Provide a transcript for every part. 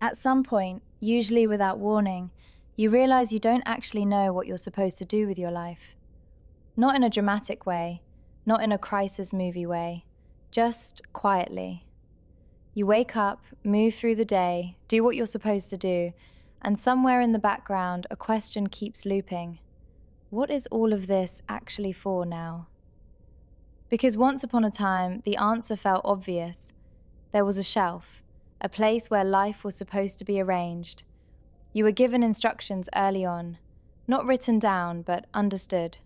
At some point, usually without warning, you realize you don't actually know what you're supposed to do with your life. Not in a dramatic way, not in a crisis movie way, just quietly. You wake up, move through the day, do what you're supposed to do, and somewhere in the background, a question keeps looping. What is all of this actually for now? Because once upon a time, the answer felt obvious. There was a shelf, a place where life was supposed to be arranged. You were given instructions early on, not written down, but understood.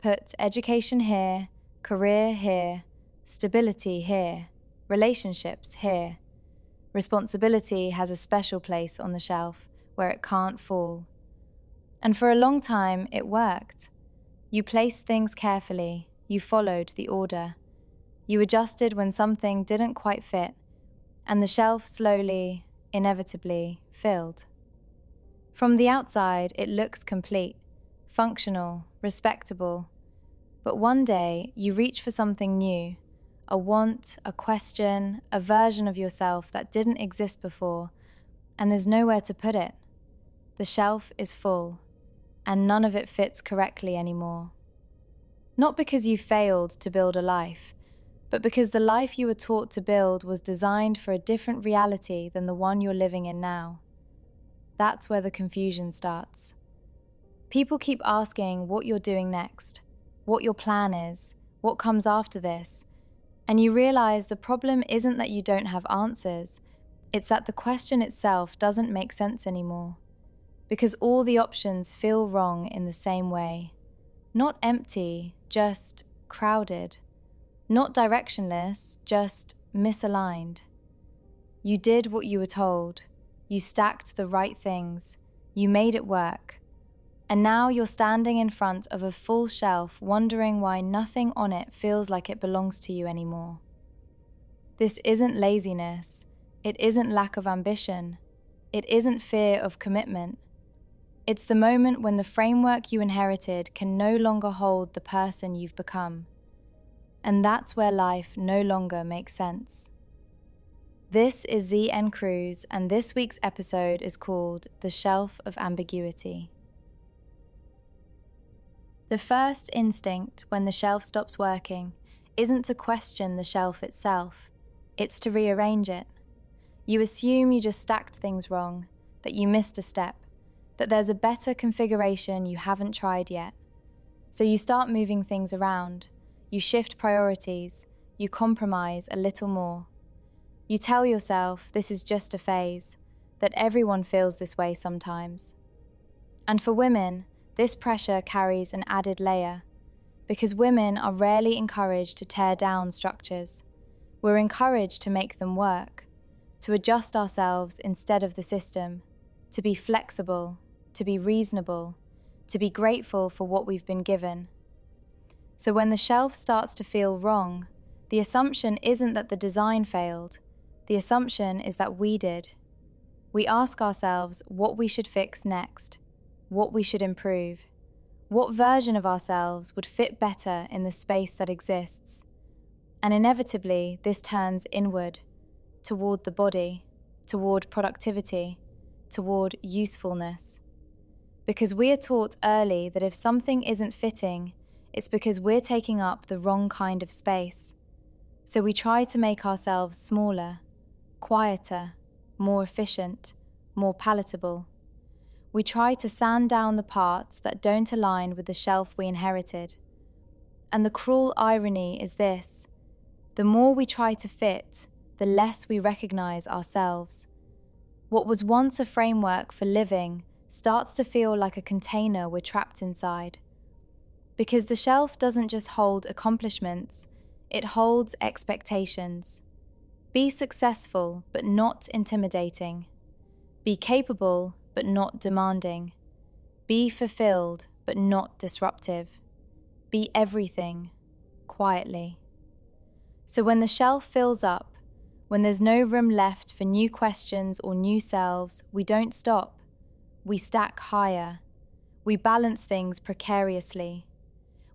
Put education here, career here, stability here, relationships here. Responsibility has a special place on the shelf where it can't fall. And for a long time, it worked. You placed things carefully, you followed the order. You adjusted when something didn't quite fit, and the shelf slowly, inevitably, filled. From the outside, it looks complete, functional, respectable. But one day, you reach for something new, a want, a question, a version of yourself that didn't exist before, and there's nowhere to put it. The shelf is full, and none of it fits correctly anymore. Not because you failed to build a life, but because the life you were taught to build was designed for a different reality than the one you're living in now. That's where the confusion starts. People keep asking what you're doing next, what your plan is, what comes after this, and you realize the problem isn't that you don't have answers, it's that the question itself doesn't make sense anymore. Because all the options feel wrong in the same way. Not empty, just crowded. Not directionless, just misaligned. You did what you were told. You stacked the right things. You made it work. And now you're standing in front of a full shelf wondering why nothing on it feels like it belongs to you anymore. This isn't laziness. It isn't lack of ambition. It isn't fear of commitment. It's the moment when the framework you inherited can no longer hold the person you've become. And that's where life no longer makes sense. This is ZN Cruz, and this week's episode is called The Shelf of Ambiguity. The first instinct when the shelf stops working isn't to question the shelf itself, it's to rearrange it. You assume you just stacked things wrong, that you missed a step, that there's a better configuration you haven't tried yet. So you start moving things around, you shift priorities, you compromise a little more. You tell yourself this is just a phase, that everyone feels this way sometimes. And for women, this pressure carries an added layer, because women are rarely encouraged to tear down structures. We're encouraged to make them work, to adjust ourselves instead of the system, to be flexible, to be reasonable, to be grateful for what we've been given. So when the shelf starts to feel wrong, the assumption isn't that the design failed, the assumption is that we did. We ask ourselves what we should fix next, what we should improve, what version of ourselves would fit better in the space that exists. And inevitably, this turns inward, toward the body, toward productivity, toward usefulness. Because we are taught early that if something isn't fitting, it's because we're taking up the wrong kind of space. So we try to make ourselves smaller, quieter, more efficient, more palatable. We try to sand down the parts that don't align with the shelf we inherited. And the cruel irony is this: the more we try to fit, the less we recognize ourselves. What was once a framework for living starts to feel like a container we're trapped inside. Because the shelf doesn't just hold accomplishments, it holds expectations. Be successful, but not intimidating. Be capable, but not demanding. Be fulfilled, but not disruptive. Be everything, quietly. So when the shelf fills up, when there's no room left for new questions or new selves, we don't stop. We stack higher. We balance things precariously.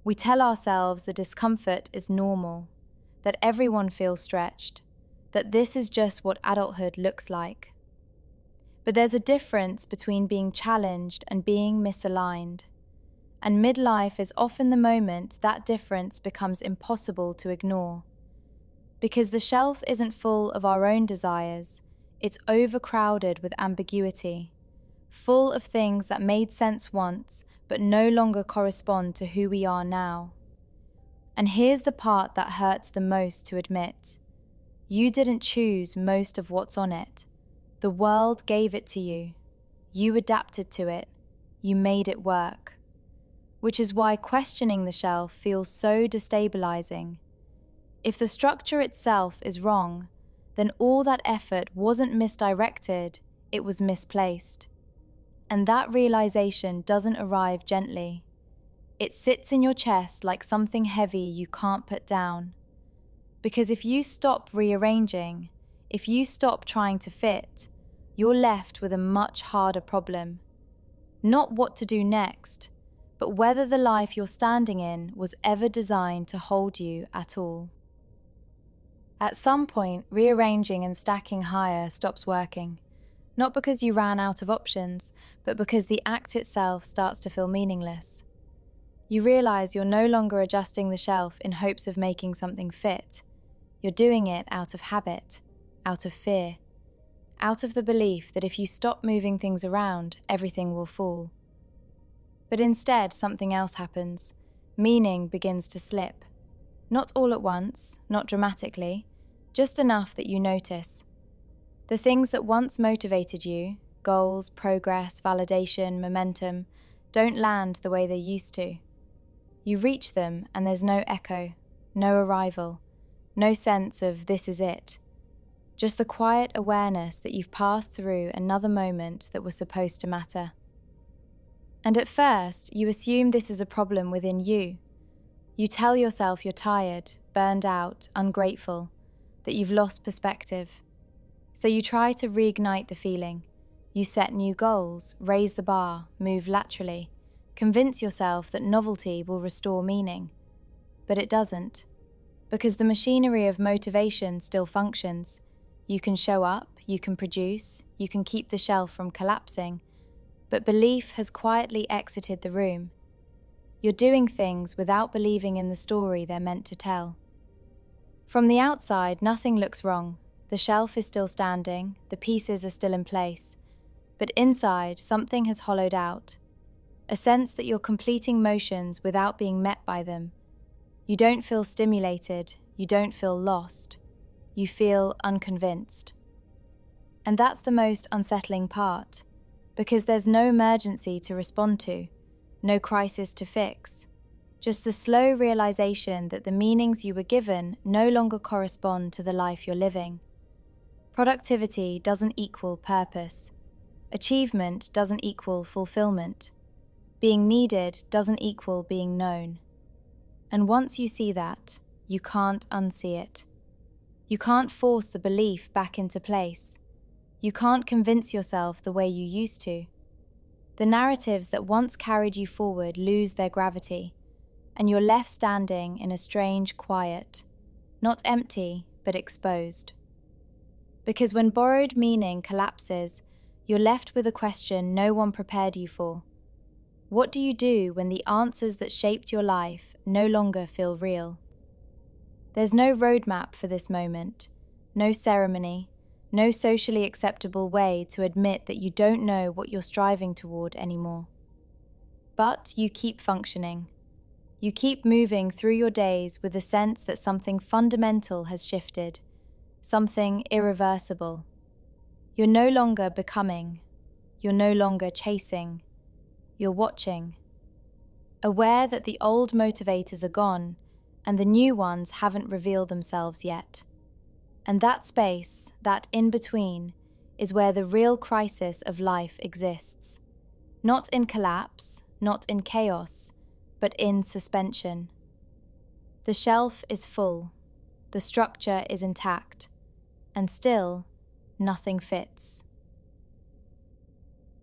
We tell ourselves the discomfort is normal, that everyone feels stretched, that this is just what adulthood looks like. But there's a difference between being challenged and being misaligned. And midlife is often the moment that difference becomes impossible to ignore. Because the shelf isn't full of our own desires, it's overcrowded with ambiguity, full of things that made sense once but no longer correspond to who we are now. And here's the part that hurts the most to admit. You didn't choose most of what's on it. The world gave it to you. You adapted to it. You made it work. Which is why questioning the shelf feels so destabilizing. If the structure itself is wrong, then all that effort wasn't misdirected, it was misplaced. And that realization doesn't arrive gently. It sits in your chest like something heavy you can't put down. Because if you stop rearranging, if you stop trying to fit, you're left with a much harder problem. Not what to do next, but whether the life you're standing in was ever designed to hold you at all. At some point, rearranging and stacking higher stops working. Not because you ran out of options, but because the act itself starts to feel meaningless. You realize you're no longer adjusting the shelf in hopes of making something fit. You're doing it out of habit, out of fear, out of the belief that if you stop moving things around, everything will fall. But instead, something else happens. Meaning begins to slip. Not all at once, not dramatically, just enough that you notice. The things that once motivated you, goals, progress, validation, momentum, don't land the way they used to. You reach them and there's no echo, no arrival, no sense of this is it. Just the quiet awareness that you've passed through another moment that was supposed to matter. And at first, you assume this is a problem within you. You tell yourself you're tired, burned out, ungrateful, that you've lost perspective. So you try to reignite the feeling. You set new goals, raise the bar, move laterally, convince yourself that novelty will restore meaning. But it doesn't, because the machinery of motivation still functions. You can show up, you can produce, you can keep the shelf from collapsing, but belief has quietly exited the room. You're doing things without believing in the story they're meant to tell. From the outside, nothing looks wrong. The shelf is still standing, the pieces are still in place, but inside, something has hollowed out. A sense that you're completing motions without being met by them. You don't feel stimulated, you don't feel lost. You feel unconvinced. And that's the most unsettling part, because there's no emergency to respond to, no crisis to fix, just the slow realization that the meanings you were given no longer correspond to the life you're living. Productivity doesn't equal purpose. Achievement doesn't equal fulfillment. Being needed doesn't equal being known. And once you see that, you can't unsee it. You can't force the belief back into place. You can't convince yourself the way you used to. The narratives that once carried you forward lose their gravity, and you're left standing in a strange quiet, not empty, but exposed. Because when borrowed meaning collapses, you're left with a question no one prepared you for. What do you do when the answers that shaped your life no longer feel real? There's no roadmap for this moment, no ceremony, no socially acceptable way to admit that you don't know what you're striving toward anymore. But you keep functioning. You keep moving through your days with a sense that something fundamental has shifted, something irreversible. You're no longer becoming. You're no longer chasing. You're watching. Aware that the old motivators are gone and the new ones haven't revealed themselves yet. And that space, that in-between, is where the real crisis of life exists. Not in collapse, not in chaos, but in suspension. The shelf is full, the structure is intact, and still, nothing fits.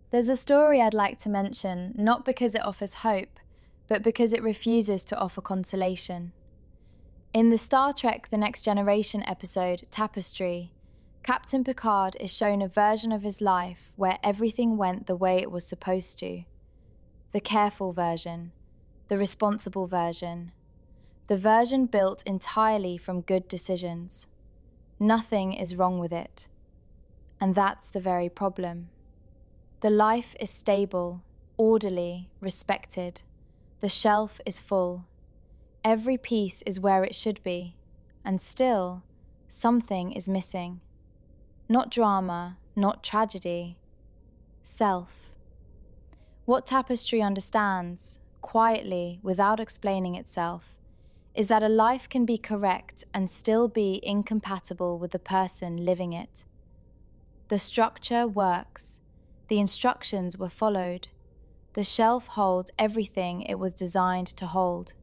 There's a story I'd like to mention, not because it offers hope, but because it refuses to offer consolation. In the Star Trek The Next Generation episode, Tapestry, Captain Picard is shown a version of his life where everything went the way it was supposed to. The careful version, the responsible version, the version built entirely from good decisions. Nothing is wrong with it. And that's the very problem. The life is stable, orderly, respected. The shelf is full. Every piece is where it should be. And still, something is missing. Not drama, not tragedy. Self. What Tapestry understands, quietly, without explaining itself, is that a life can be correct and still be incompatible with the person living it. The structure works. The instructions were followed. The shelf holds everything it was designed to hold.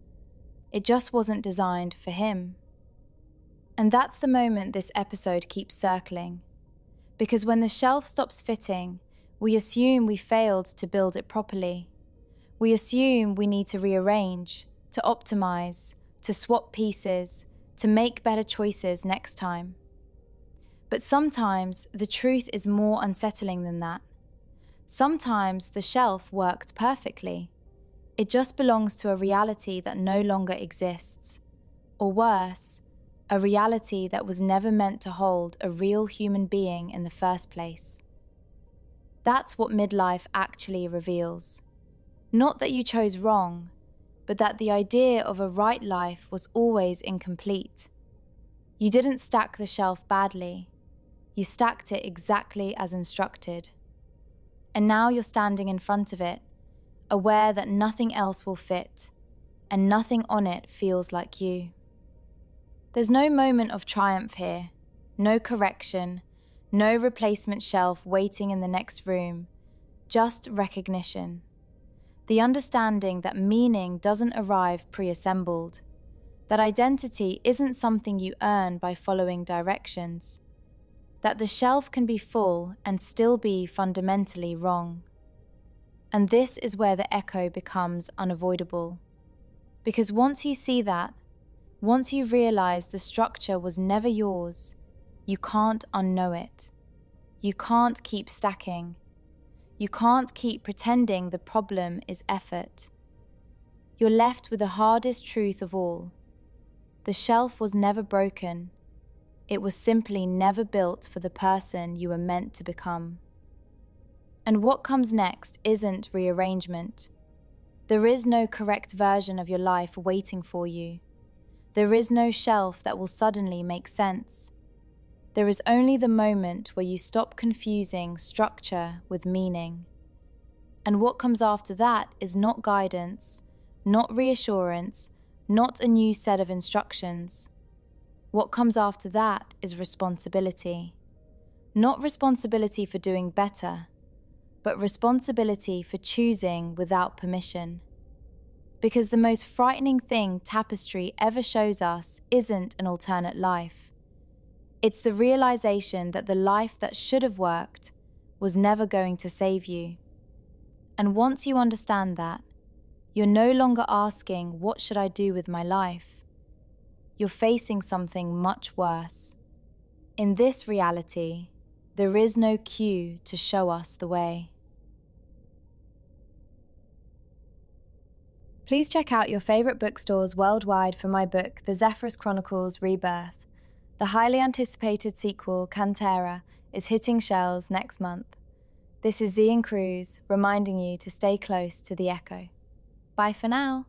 It just wasn't designed for him. And that's the moment this episode keeps circling. Because when the shelf stops fitting, we assume we failed to build it properly. We assume we need to rearrange, to optimize, to swap pieces, to make better choices next time. But sometimes the truth is more unsettling than that. Sometimes the shelf worked perfectly. It just belongs to a reality that no longer exists. Or worse, a reality that was never meant to hold a real human being in the first place. That's what midlife actually reveals. Not that you chose wrong, but that the idea of a right life was always incomplete. You didn't stack the shelf badly. You stacked it exactly as instructed. And now you're standing in front of it, aware that nothing else will fit, and nothing on it feels like you. There's no moment of triumph here, no correction, no replacement shelf waiting in the next room, just recognition. The understanding that meaning doesn't arrive pre-assembled, that identity isn't something you earn by following directions, that the shelf can be full and still be fundamentally wrong. And this is where the echo becomes unavoidable. Because once you see that, once you realize the structure was never yours, you can't unknow it. You can't keep stacking. You can't keep pretending the problem is effort. You're left with the hardest truth of all. The shelf was never broken. It was simply never built for the person you were meant to become. And what comes next isn't rearrangement. There is no correct version of your life waiting for you. There is no shelf that will suddenly make sense. There is only the moment where you stop confusing structure with meaning. And what comes after that is not guidance, not reassurance, not a new set of instructions. What comes after that is responsibility. Not responsibility for doing better, but responsibility for choosing without permission. Because the most frightening thing Tapestry ever shows us isn't an alternate life. It's the realization that the life that should have worked was never going to save you. And once you understand that, you're no longer asking, what should I do with my life? You're facing something much worse. In this reality, there is no cue to show us the way. Please check out your favorite bookstores worldwide for my book, The Zephyrus Chronicles Rebirth. The highly anticipated sequel, Cantera, is hitting shelves next month. This is Z and Cruz reminding you to stay close to the echo. Bye for now.